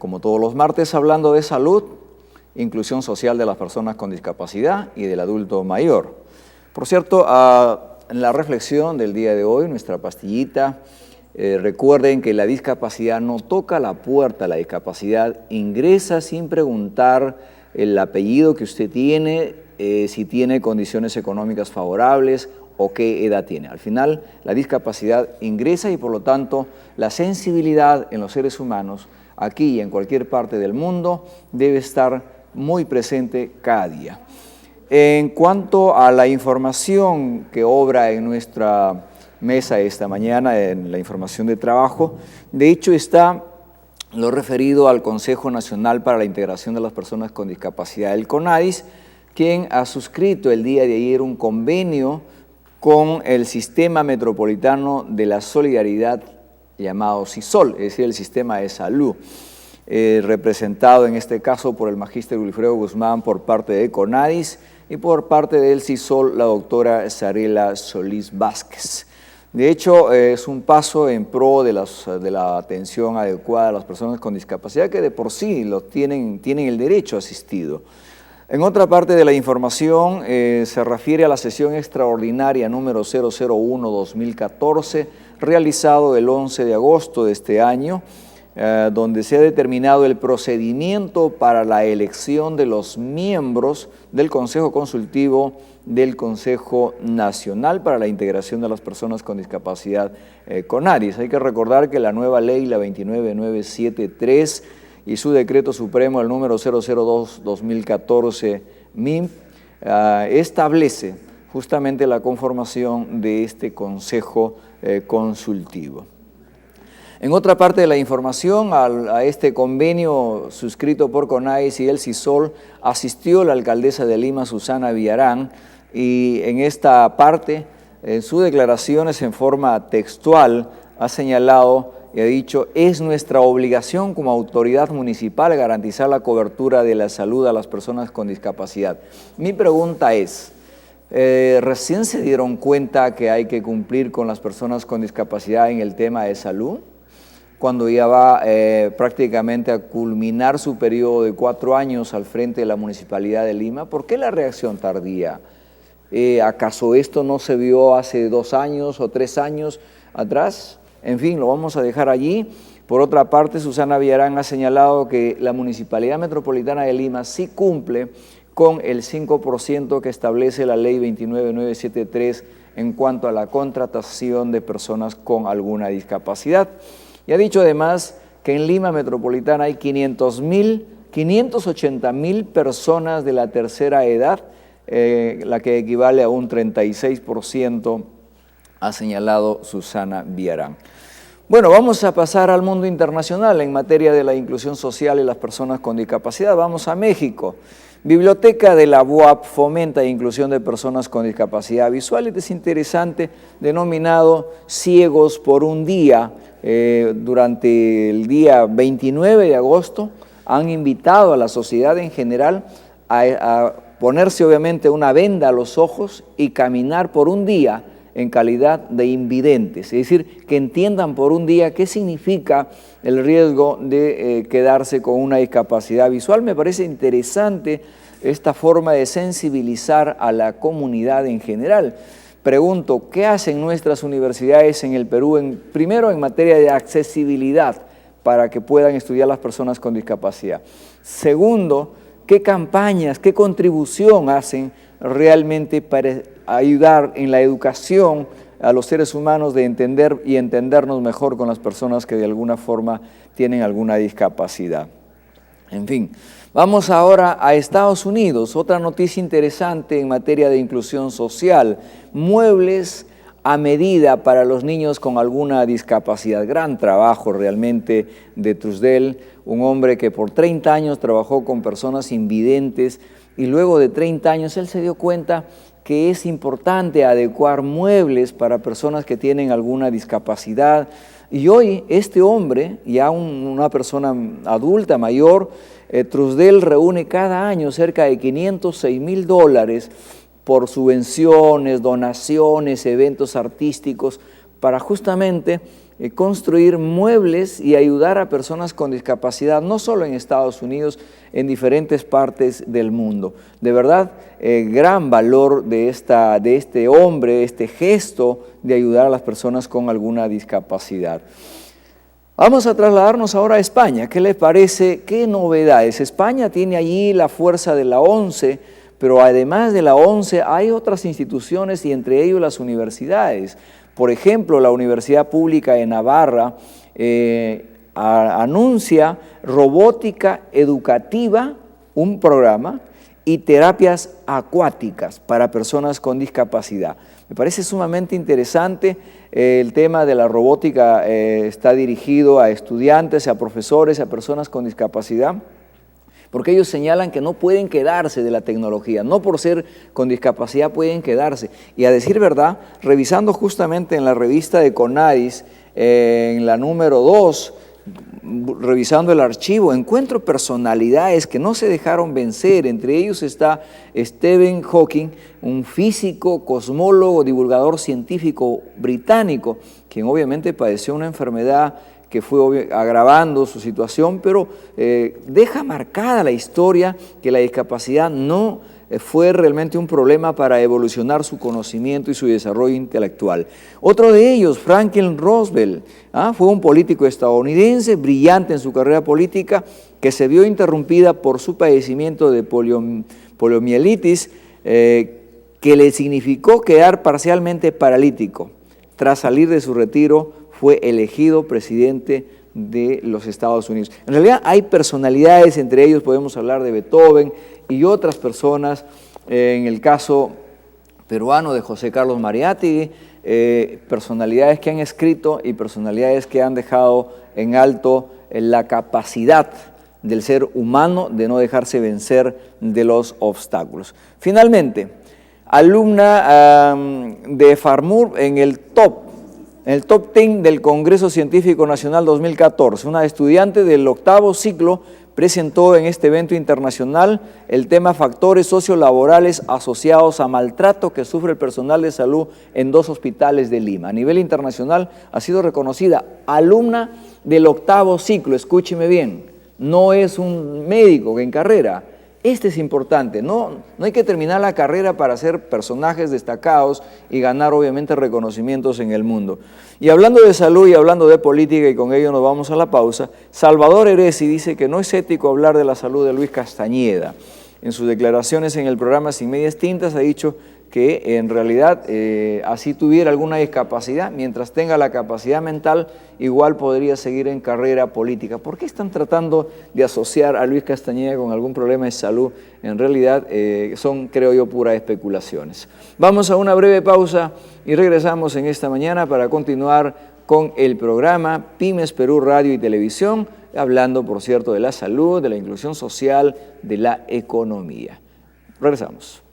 como todos los martes, hablando de salud, inclusión social de las personas con discapacidad y del adulto mayor. Por cierto, en la reflexión del día de hoy, nuestra pastillita, recuerden que la discapacidad no toca la puerta, la discapacidad ingresa sin preguntar el apellido que usted tiene, si tiene condiciones económicas favorables o qué edad tiene. Al final, la discapacidad ingresa y por lo tanto la sensibilidad en los seres humanos, aquí y en cualquier parte del mundo, debe estar muy presente cada día. En cuanto a la información que obra en nuestra mesa esta mañana, en la información de trabajo, de hecho está lo referido al Consejo Nacional para la Integración de las Personas con Discapacidad, el CONADIS, quien ha suscrito el día de ayer un convenio con el Sistema Metropolitano de la Solidaridad llamado SISOL, es decir, el Sistema de Salud, representado en este caso por el magíster Wilfredo Guzmán por parte de CONADIS y por parte del SISOL la doctora Sarela Solís Vázquez. De hecho, es un paso en pro de la atención adecuada a las personas con discapacidad que de por sí tienen el derecho asistido. En otra parte de la información se refiere a la sesión extraordinaria número 001-2014, realizado el 11 de agosto de este año, donde se ha determinado el procedimiento para la elección de los miembros del Consejo Consultivo del Consejo Nacional para la Integración de las Personas con Discapacidad, CONADIS. Hay que recordar que la nueva ley, la 29973, y su decreto supremo, el número 002-2014 MIMP, establece justamente la conformación de este Consejo Consultivo. En otra parte de la información, a este convenio suscrito por CONADIS y el SISOL asistió la alcaldesa de Lima, Susana Villarán, y en esta parte, en sus declaraciones en forma textual, ha señalado y ha dicho: es nuestra obligación como autoridad municipal garantizar la cobertura de la salud a las personas con discapacidad. Mi pregunta es, ¿recién se dieron cuenta que hay que cumplir con las personas con discapacidad en el tema de salud? Cuando ya va prácticamente a culminar su periodo de 4 años al frente de la Municipalidad de Lima. ¿Por qué la reacción tardía? ¿Acaso esto no se vio hace 2 años o 3 años atrás? En fin, lo vamos a dejar allí. Por otra parte, Susana Villarán ha señalado que la Municipalidad Metropolitana de Lima sí cumple con el 5% que establece la Ley 29973 en cuanto a la contratación de personas con alguna discapacidad. Y ha dicho además que en Lima Metropolitana hay 580.000 personas de la tercera edad, la que equivale a un 36%, ha señalado Susana Villarán. Bueno, vamos a pasar al mundo internacional en materia de la inclusión social y las personas con discapacidad. Vamos a México. Biblioteca de la UAP fomenta inclusión de personas con discapacidad visual. Este es interesante, denominado Ciegos por un Día. Durante el día 29 de agosto han invitado a la sociedad en general a ponerse obviamente una venda a los ojos y caminar por un día en calidad de invidentes, es decir, que entiendan por un día qué significa el riesgo de quedarse con una discapacidad visual. Me parece interesante esta forma de sensibilizar a la comunidad en general. Pregunto, ¿qué hacen nuestras universidades en el Perú, primero en materia de accesibilidad para que puedan estudiar las personas con discapacidad? Segundo, ¿qué campañas, qué contribución hacen realmente para ayudar en la educación a los seres humanos de entender y entendernos mejor con las personas que de alguna forma tienen alguna discapacidad? En fin, vamos ahora a Estados Unidos. Otra noticia interesante en materia de inclusión social: muebles a medida para los niños con alguna discapacidad. Gran trabajo realmente de Trusdell, un hombre que por 30 años trabajó con personas invidentes y luego de 30 años él se dio cuenta que es importante adecuar muebles para personas que tienen alguna discapacidad. Y hoy este hombre, ya una persona adulta, mayor, Trusdell reúne cada año cerca de $506,000 por subvenciones, donaciones, eventos artísticos, para justamente construir muebles y ayudar a personas con discapacidad, no solo en Estados Unidos, en diferentes partes del mundo. De verdad, gran valor de este hombre, este gesto de ayudar a las personas con alguna discapacidad. Vamos a trasladarnos ahora a España. ¿Qué les parece? ¿Qué novedades? España tiene allí la fuerza de la ONCE, pero además de la ONCE hay otras instituciones y entre ellos las universidades. Por ejemplo, la Universidad Pública de Navarra anuncia robótica educativa, un programa, y terapias acuáticas para personas con discapacidad. Me parece sumamente interesante. El tema de la robótica está dirigido a estudiantes, a profesores, a personas con discapacidad, porque ellos señalan que no pueden quedarse de la tecnología, no por ser con discapacidad pueden quedarse. Y a decir verdad, revisando justamente en la revista de CONADIS, en la número 2, revisando el archivo, encuentro personalidades que no se dejaron vencer. Entre ellos está Stephen Hawking, un físico, cosmólogo, divulgador científico británico, quien obviamente padeció una enfermedad que fue agravando su situación, pero deja marcada la historia que la discapacidad no fue realmente un problema para evolucionar su conocimiento y su desarrollo intelectual. Otro de ellos, Franklin Roosevelt, fue un político estadounidense brillante en su carrera política que se vio interrumpida por su padecimiento de poliomielitis, que le significó quedar parcialmente paralítico. Tras salir de su retiro, fue elegido presidente de los Estados Unidos. En realidad hay personalidades, entre ellos podemos hablar de Beethoven y otras personas, en el caso peruano de José Carlos Mariátegui, personalidades que han escrito y personalidades que han dejado en alto la capacidad del ser humano de no dejarse vencer de los obstáculos. Finalmente, alumna de FARMUR en el top 10 del Congreso Científico Nacional 2014, una estudiante del 8º ciclo presentó en este evento internacional el tema factores sociolaborales asociados a maltrato que sufre el personal de salud en 2 hospitales de Lima. A nivel internacional ha sido reconocida alumna del 8º ciclo, escúcheme bien, no es un médico en carrera. Este es importante, no hay que terminar la carrera para ser personajes destacados y ganar obviamente reconocimientos en el mundo. Y hablando de salud y hablando de política, y con ello nos vamos a la pausa, Salvador Heresi dice que no es ético hablar de la salud de Luis Castañeda. En sus declaraciones en el programa Sin Medias Tintas ha dicho que en realidad así tuviera alguna discapacidad, mientras tenga la capacidad mental, igual podría seguir en carrera política. ¿Por qué están tratando de asociar a Luis Castañeda con algún problema de salud? En realidad son, creo yo, puras especulaciones. Vamos a una breve pausa y regresamos en esta mañana para continuar con el programa Pymes Perú Radio y Televisión, hablando, por cierto, de la salud, de la inclusión social, de la economía. Regresamos.